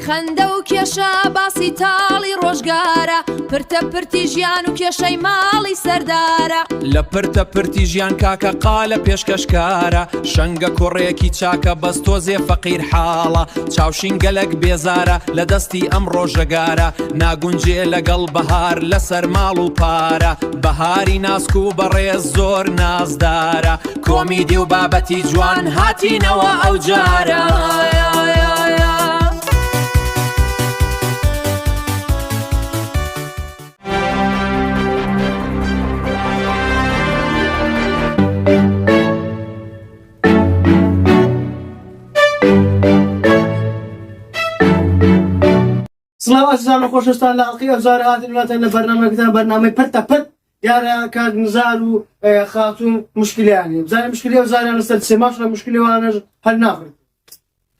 خەندە و کێشە باسی تاڵی ڕۆژگارە پرتە پرتی ژیان و کێشەی ماڵی سەردارە لە پرتە پرتی ژیان کاکە قالە پێشکەشکارە شەنگە کوڕێکی چاکە بەستۆزێ فەقیر حاڵە چاوشین گەلک بێزارە لە دەستی ئەم ڕۆژەگارە ناگونجێ لەگەڵ بەهار لەسەر ماڵ و پارە بەهاری ناسک و بەڕێز زۆر نازدارە کۆمیدی و بابەتی جوان هاتینەوە ئەو جارە سڵاو ئازیزان و خۆشەویستان لە ئەڵقەی ئەوزار هاتین وڵاتان لە بەرنامەکەتان بەرنامەی پرتە پرت دیارە کار نزار و خاتون مشکلیانی بزانین مشکلی ئەوزاریان لەسەر چێ ماش لە مشکلیوانەش هەر ناخڕێت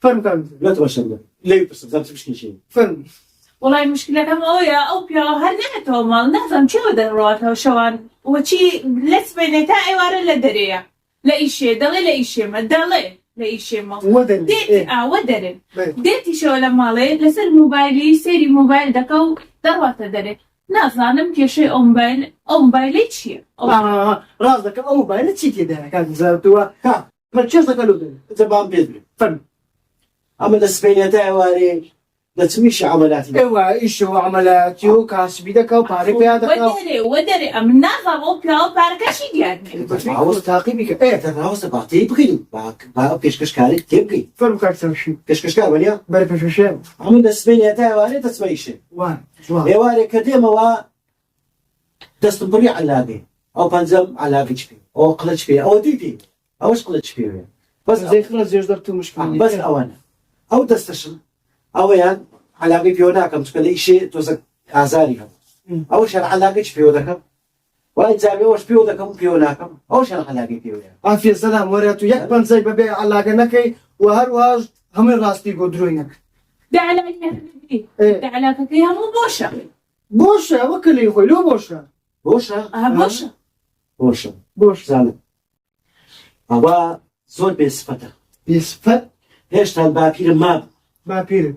فەرمو کار لا تباشر ليه بس زعما مش كل شيء فەرمو والله مشكلتهم اويا او بيا هل نهتو مال نفهم شو درواتها وشوان وشي لس بينتا ايوار لا دريا لا شيء دلي لا شيء ما دلي لا شيء ما ودري ديت ودري ديتي شو لما لي لسر موبايلي سيري موبايل دكو درواتها دري نازانم كشي موبايلي شي رازك او موبايل تشيتي ده كان زرتوا ها برچش دكلو ده زبان بيدري فەرمو اما السبينتا واري لا تمشي عملاتي ايوا ايش هو عملاتي وكاسبي دكا وباري بيا دكا ودري ام نازا او بيا باركشي ديالك عاوز تعقيبك ايه ترى عاوز بعطي بغيني با كشكشكاري تبغي فەرمو کار سەمشی كشكشكار وليا بەرە پێشوشێ عمل السبينتا واري تسميش وان جوان ايه واري كديما وا تستمري علاقي او بنزم علاقي تشبي او قلت شبي او ديدي او ايش قلت شبي بس زي خلاص يجدرتو مشكلة بس اوانا او دستشن او يعني علاقي بيونا كم تقول شيء توزك ازاري او شر علاقي بيودك ولا زابي وش بيودك بيونا كم او شر علاقي بيونا عافية سلام وريتو يك بنزي ببيع علاقة نكي وهر واج هم راستي قدروينك ده علاقة ده علاقة كيها مو بوشة بوشة وكل يخوي لو بوشة بوشة بوشة بوشة بوش زعلم هو زول بصفته بيصفت هيش البابير ما بابير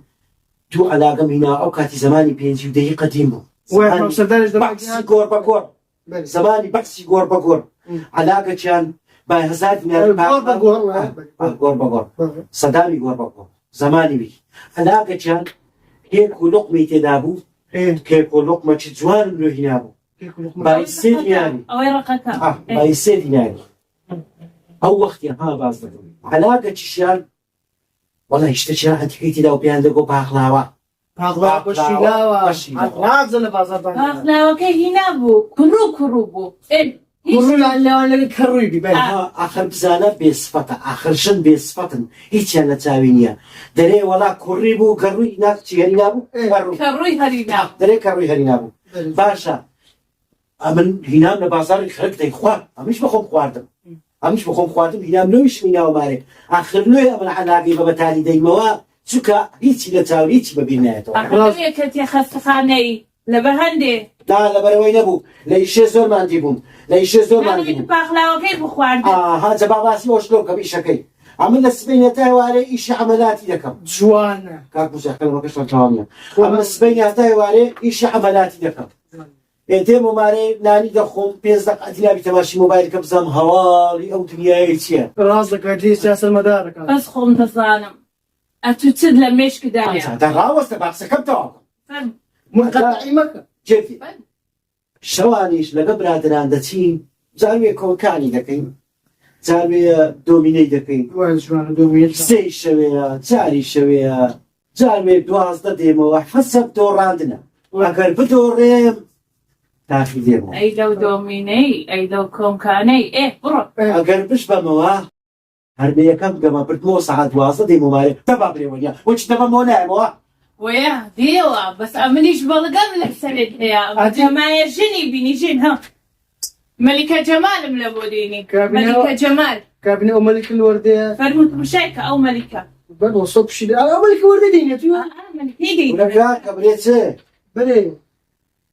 تو علاقة هنا او كاتي زماني بينزي ودي قديمه واحد ما صدقش بحسي قور بقور زماني بحسي قور بقور علاقة كان باي هزار من قور بقور صدامي قور بقور زماني بي علاقة كان كيك ولقمة تدابو كيك ولقمة تجوان له هنابو باي سيد يعني او رقكا باي سيد يعني او وقت ها باز علاقة شان والله اشتشى حكيتي لو بيان دقو باخلاوا باخلاوا بشيلاوا نازل بازار باخلاوا كي هنابو كرو بو كرو لا كروي بي اخر بزانه بصفته اخر شن بصفتن هيك انا تاوينيا دري ولا كريبو كروي ناك تشيرينابو كروي هرينا دري كروي هرينابو باشا امن هنا بازار خرق دي خوا مش بخوم خواردم امش بخوم خواردم هنا نوش مينا وماري اخر له من علاقه ببتالي ديموا سكا هيك لا تاوي هيك ببيناتو اخر كنت خستخاني لبهندي لا لا بروي نبو ليش زور ما عنديهم ليش زور ما عنديهم باخلاوا كيف خوارد هذا باباسي وشلون كبي شكي عمل السبينة تاواري إيش عملاتي لكم جوانا كاك مسحكن وكشف الجوامية عمل السبينة تاواري إيش عملاتي لكم أنت مماري ناني دخون بيزدق أدينا بتماشي موبايل كبزم هوالي أو دنيا إيشيا راسك هدي سياسة المدارك بس خم تصانم أتوتد لمش كدايا ده راوس تبع سكبتوا مقطعي مكة جيبي شوانيش لقبل هذا دتين زاوية كونكاني دكين زاوية دوميني دكين وين شو دومين سي شوية تاري شوية زاوية دوازدة ديمو حسب دور عندنا أكل بدورهم تاخي ديمو أي لو دوميني أي لو كونكاني إيه برو أكل بش بموا هربية كم كما برتمو ساعات دوازدة ديمو ماري تبع بريونيا وش تبع مونا موا ويا ديوا بس أمنيش بالقبل السنة يا جماعة جني بيني جن ها ملكة جمال ملبوديني ملكة جمال كابني أو ملك الوردة فرمت مشايكة أو ملكة بل وصب شيء أو ملك الوردة ديني تيو ملكة دي ولا كبريت بلي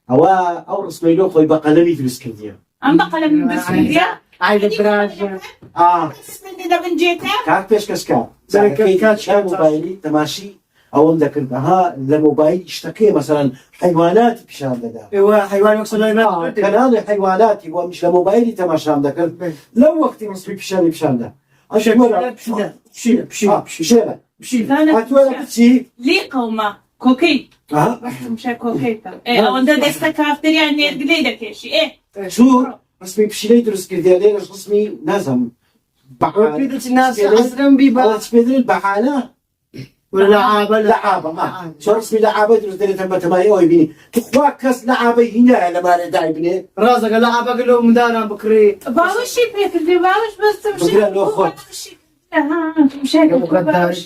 هوا أو رسميلو خوي بقلمي في السكندية أم بقلم من بسكندية عايدة براجة بس من ده من جيتها كاك بيش كسكا كاك شا موبايلي تماشي ئەوەم دەکرد ها لە مۆبایل شتەکەی مەسەرەن حیواناتی پیشان دەدا ايوه حيوان يقصد لنا کەناڵی حیواناتی بۆ میش لە مۆبایلی تەماشام دەکرد لەو وەختی مسبی پیشاندا بچی لي قومة كوكي مشا كوكي ايه اوندا دستا كافتريا نيرجلي دكيشي ايه شو ڕسمی پشیلەی دروست کردیا لێرەش ڕسمی نازم وكيدة الناس حسرا بيبا پێدرێت بەحانە ولا لعابة لەعابە چۆن ڕسمی لەعابە دروست دەرێتە بەتەمای ئەوەی بینی توخوا کەس لەعابەی هینایە لەمانە دای بنێ رازق لعابة قال له مدانا بكري باوشي بيكردي باوش بس تمشي بقرا لو خود.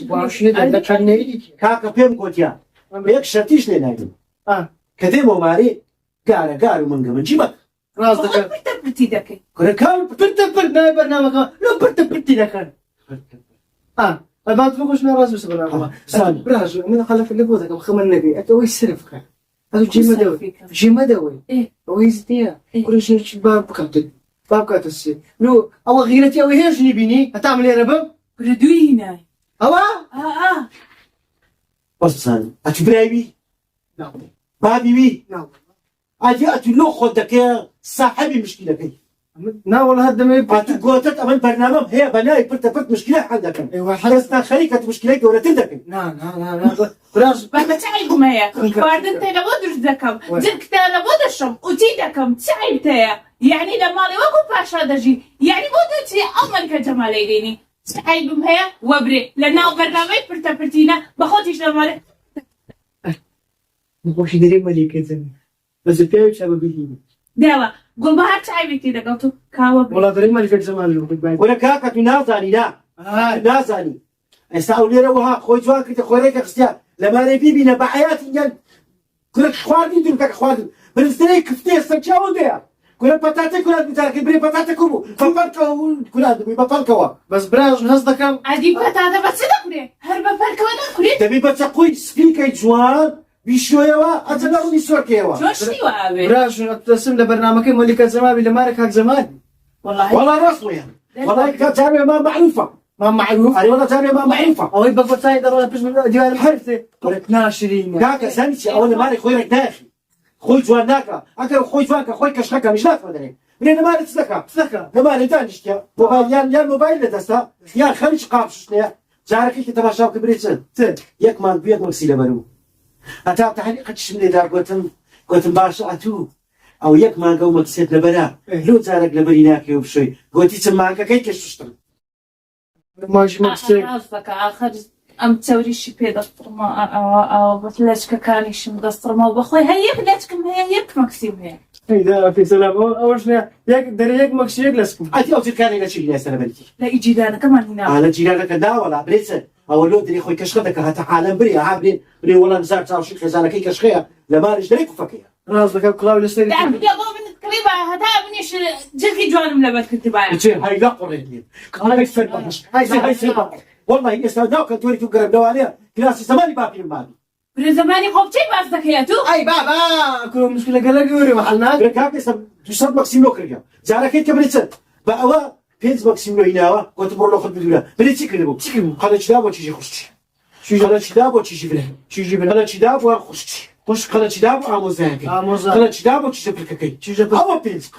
واشي ده كان نيجي کاکە پێم گوتیا یەک شەرتیش لێ ناگرم کە دێ مۆمارێ گارە و منگەمە جیبە رازق برتي دكي کورەکان برت ناي برنامج لو برت لك بعد فوقش ما راز بس برنامج براج من خلف اللي بودك مخمن النبي انت وين سرفك هذا جي مدوي ايه ويزديا كل شيء باب كاتسي لو او غيرتي او هيش نبيني هتعمل ايه ربم بردوي هنا هوا بەسان ئەتوبراوی نعم بابیوی نعم ئاتی ئەتو لۆ خۆت دەکەی ساحەبی مشکلەکەی نا والله هذا ما يبقى ئەتو گۆتت ئەمەن بەرنامەم هەیە بەناوی پرتە مشکلە حەل دەکەن ايوه حدث هەستا خەریکەت مشکلەی گەورەتر دەکەن لا براج بابا تعب مايا باردن تانا بودرش دكم زنك تانا بودرشم وتي دكم تعب تايا يعني لما لي وكو باشا دجي يعني بودتي أمن كجمالي ديني تعب مايا وبري لأنه برنامج برتنا بخوتيش لما لي نبغى شيء دري مليك زين بس البيع شباب بيجي داوا قول بها تعبي كده قلتو كاوا والله دري مليك زمان له بتبين وەرە کاکە تو نازانی نا نازانی ئێستا ئەو لێرەوەها خۆی جوان کردە خۆرێکە خستیا لەمانەی بیبینە بە حیاتی گەل کورە خواردی دوورکەکە خواردن برستەی کفتێ سەرچاوە دەیە کورە پەتاتە کورات بتارکە برێ پەتاتە کوبوو بەپەرکەوە کورات دەبووی بەپەرکەوە بس براج هەست عادي بتاتا بس نكري هربا بالكوانا كري دەبی بە چەقوی سپیکەی جوان بیشۆیەوە ئەجە لە ڕوونی سۆرکەوە شو شنو عابي براج ابتسم لبرنامجك ملك الزمان لمالك هاك زمان والله والله ڕاستڵیان والله كانت جامعة ما معروفة ما معروف أنا والله جامعة ما معروفة او يبقى فتاي دار بس ديوان الحرثه ولك ناشرين كاكا سنتي أولا مالك خويك داخل خوي جوان ناكا أكل خوي جوانك خوي كشخكا مش ناك مدري من أنا مالك تسلكا لما دانش يا موبايل يا الموبايل لدستا يا خليش قابش شنيا جارك كي تماشى كبريتن ياك ما بيك مكسيله برو أتا تحقيق تشمل إذا قلت باش أتو أو ياك ما قوم مكسيت لبرا لو جارك لبريناك وبشوي قلت تسمعك كي تشتغل ماش مكسيك قصدك آخر أم توري شي بيدسترما أو بتلاش كاني شم دسترما وبخوي هي بلاتكم هي يك مكسيم هي إذا في سلام أول شيء ياك دري ياك مكسيك لسكم أتي أو تكاني لا شيء لا سنة بلتي لا يجي لنا كمان هنا أنا جيرانك دا ولا بريسة أو لو دري خوي كشخدك هتا عالم بري عابرين بري والله نزار تعرف خزانة كي كشخية لما رج دريك وفكية راسك كلاوي لسه لا بدي أضرب من تقريبا هذا منيش جلكي جوان ملبت كنت بايع بتصير هاي لا قريتني هاي سنة هاي سنة والله يستودعوا كنتوري تقرب لو عليها كلاسي زماني باقي المالي من زماني خوبتي بس يا تو أي بابا كل مشكلة قال قوري محلنا بركاك يسب تصب ماكسيم لو كريا زارك كيف بريتسد بقوا بينز ماكسيم لو هنا كنت برو لو خد بدولا بريتسي كلبو خلنا شداب وتيجي خشتي خلنا شداب وتيجي بله خلنا شداب وخشتي خلنا شداب آموزانك خلنا شداب وتيجي بركاكي أو بينز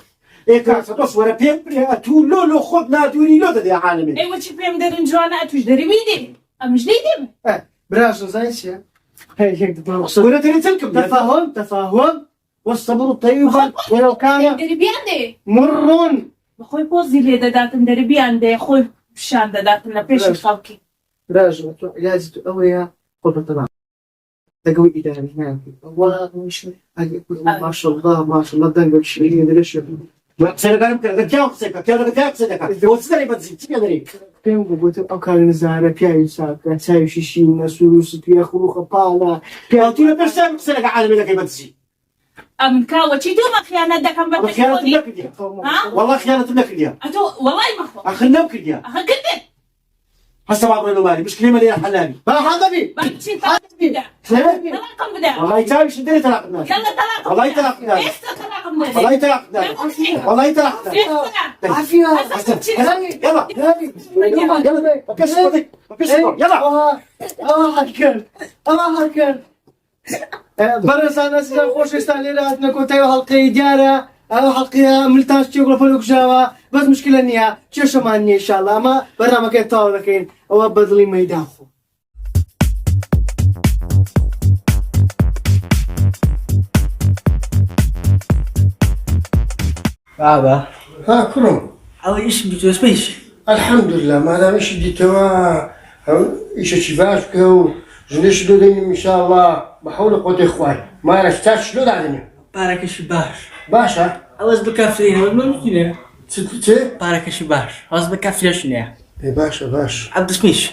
إيه كاسة بس ورا بيم بري أتو لو خد نادوري لو ده عالمي أي وش بيم درين جوانا أتوش دري بيدي أمش ليدي براش زايش يا هي هيك تبغى ولا تري تلكم تفاهم والصبر الطيب ولو كان دري بياندي مر بخوي بوزي لي داداتن دري بياندي خوي بشان داداتن لبيش الخلقي براش لازم تقويها قلت طبعا تقوي إداري هناك والله مش ما شاء الله ما شاء الله دنقل شيء ليش سنقارم كذا كيا خسك كيا كذا خسك وتسري بتزيد كيا دري بيم قلت أكل نزارة بياي ساكا تساوي شيء نسولوس بيا خروخ بالا بيا تقول بس سنق عالم لك بتزيد أمن كاو وشي تو ما خيانة دكم خيانة بتشوفني لك ديا والله خيانة لك ديا أتو والله ما خو أخر نبك ديا أخ كده هسه ما ابغى له مالي مشكله مالي حلالي ما حبيبي بمشي طلاق بدا طلاق بدا والله يتابع شدني طلقنا يلا طلاق والله طلقنا ايش طلاق بدا والله طلقنا والله طلقنا عافية يلا يلا بكسر يلا ئەوە هەرکرد بەڕێزان ئەسیان خۆشویستان لێرە هاتنە کۆتایی هەڵقەی دیارە ئەو هەڵقەیە ملتان شتێک لەپەل کوژاوە بەس مشکلە نییە کێشەمان نییە ئینشاءالله ئەمە بەرنامەکەی تەواو دەکەین ئەوە بەدڵی مەیدان خۆ بابا ها كرم او ايش بتوس بيش الحمد لله ما دام ايش بدي توا ايش شباش كو جنيش دودين ان شاء الله بحول قوت اخوان ما نشتاش شلو دعدني بارك الشباش باشا اوز بكافرين ولا تي بارك الشباش اوز بكافرين شنو اي باشا عبد سميش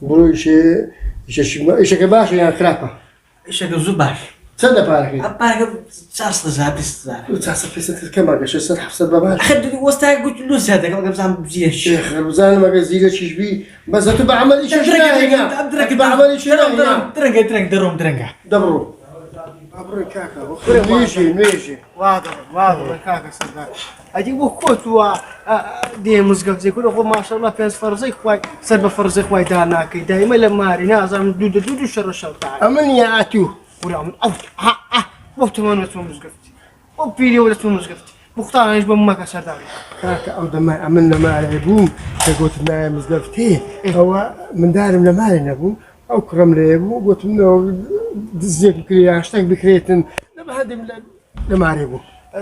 برو ايش كباشا يا كرافه ايش الزباش تصدق بارك بارك صاص زابس وتصل في ست كم قاش صار حفصه بابا اخذني وستا قلت له زاد ما قبل زعما بزيش شيخ البزان ما قزيله شي بي بس تبع عمل ايش تبع عمل ايش درنگا دبرو ابرو كاكا نيجي واضح کاکە سەردار ئەدی بۆ کۆتووە دێ مزگەوت زێ کورە خۆ ماشەڵڵا پێنج فەرزەی خوای سەر بە فەرزەی خوای دا ناکەی دایمە لە ماری نازانم دوو شەڕە شەڵتە امن يا اتو ورا من بۆ تۆمە چۆن مزگەفتی بۆ پیرەوە لە چۆن مزگەفتی بختانش بە مەکە سەرداری كاكا او دما عملنا ما لعبوم قلت لنا مزقفتي هو من دارم لما نبوم او كرم لعبو قلت له دزيك بكري هاشتاج بكريتن لما هذه لما عربو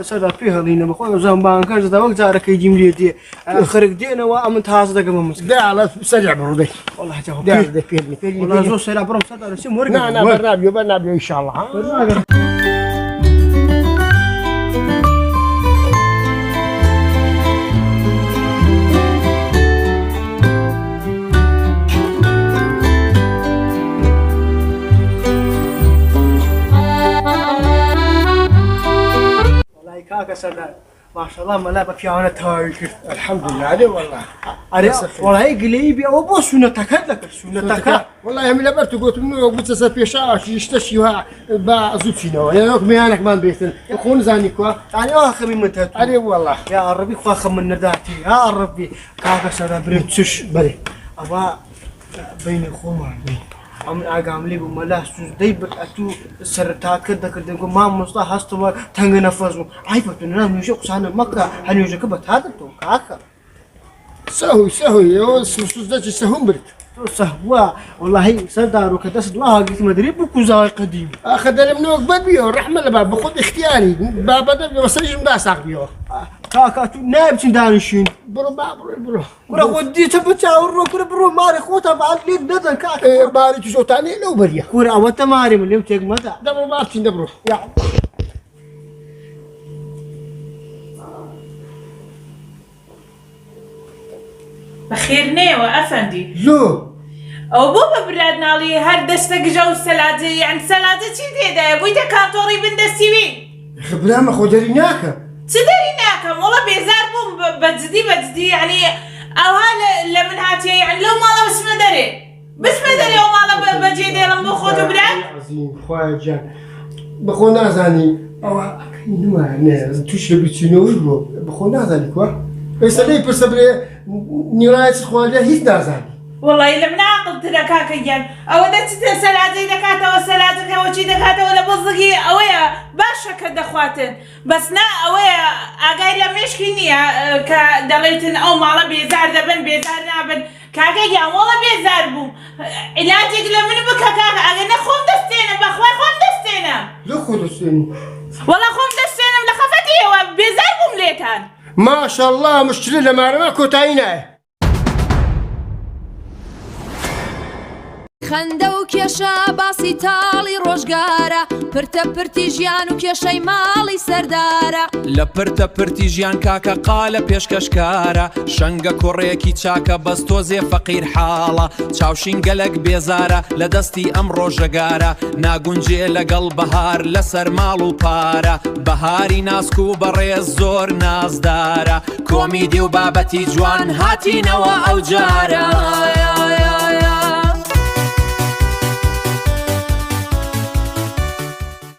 سەردار پێ هەڵینە بەخۆ زان بانکەش دا وەک جارەکەی جیم لێ دێ خەرک دێنەوە ئەمن تازە دەگەمە مزگەفت ده على سريع برودي والله ده ده فيلمي والله زۆر سەرا بڕۆم سەردار چی مۆرگ لا برنابيو ان شاء الله ها کاکە سەردار ماشەڵڵا مەلا بە پیاوانە تاوی کرد الحمد لله عليه والله ئەرێ وڵی گلەی بێ ئەوە بۆ سونەتەکەت دەکرد سونەتەکە والله من لبرت قلت منه قلت سبيشا يشتشيها بازوتشينو يعني ميانك ما بيتن يكون زانيكوا يعني خەمی من تێت عليه والله یا عەرەبی خوا خەمن نەداتی یا عەرەبی کاکە سەردار برێ چش بلي ئەوە بینی خۆمان ئەم ئاگام لێ بوو مەلا سوزدەی ئەتوو سەرتاکرد دەکردن گو مامۆستا هەستەوە تەنگە نەفەز و ئایفەتو نام نوێژە قسانە مەکە هەنوێژەکە بە تا دەتەوە کاکە سهوي سوزدتي سهم برت سەهوا وڵی سەردار و کە دەست لاگیت مەدرری بوو کوزاوی قدیم اخذ من وقت بيو رحمه لباب بخذ اختياري بابا ده وصلش مداسق بيو کاکە تو نایبچین دانیشین برو ورا وديتها بتاور كورا برو ماري خوتا بعد ليك بدل كاكا باري تشو تاني لو بريا كورا وانت ماري من اليوم تيك متى دبرو بارتين دبرو يا بخير نيوة أفندي زو أو بابا براد نالي هر دستك جو السلادة يعني سلادة چی ده بويتا كاتوري بندستيوي خبرها ما خودريناك تدريناكم والله بيزار بوم بجدي يعني أو هلا لمن هاتي يعني لو مالا بس ما دري أو مالا بجيدي لما بخوتو براد عظيم خويا جان بخو نازاني او اكيد ما نه توش بتشنوي بخو نازاني كوا بس لي بسبري نيرايت خويا هيك نازاني والله لمن عقل تركاك يعني أو ده سلادة دكاتة وسلادة كوشي دكاتة ولا بزقي أو يا باشا كدخواتن بس نا أو يا أجاي لمش كنيا كدليتن أو مالا بيزار دبن بيزار نابن كاكا يا والله بيزار بو علاجك لمن بكاكا أجينا خون دستينا بخوي خون دستينا لو خدسيني والله خون دستينا لخفتي وبيزار بو مليتان ما شاء الله مشتري لما كوتاينا خەندە و کێشە باسی تاڵی ڕۆژگارە پرتە پرتی ژیان و کێشەی ماڵی سەردارە لە پرتە پرتی ژیان کاکە قالە پێشکەشکارە شەنگە کوڕێکی چاکە بەستۆزێ فەقیر حاڵە چاوشین گەلک بێزارە لە دەستی ئەم ڕۆژەگارە ناگونجێ لەگەڵ بەهار لەسەر ماڵ و پارە بەهاری ناسک و بەڕێز زۆر نازدارە کۆمیدی و بابەتی جوان هاتینەوە ئەو جارە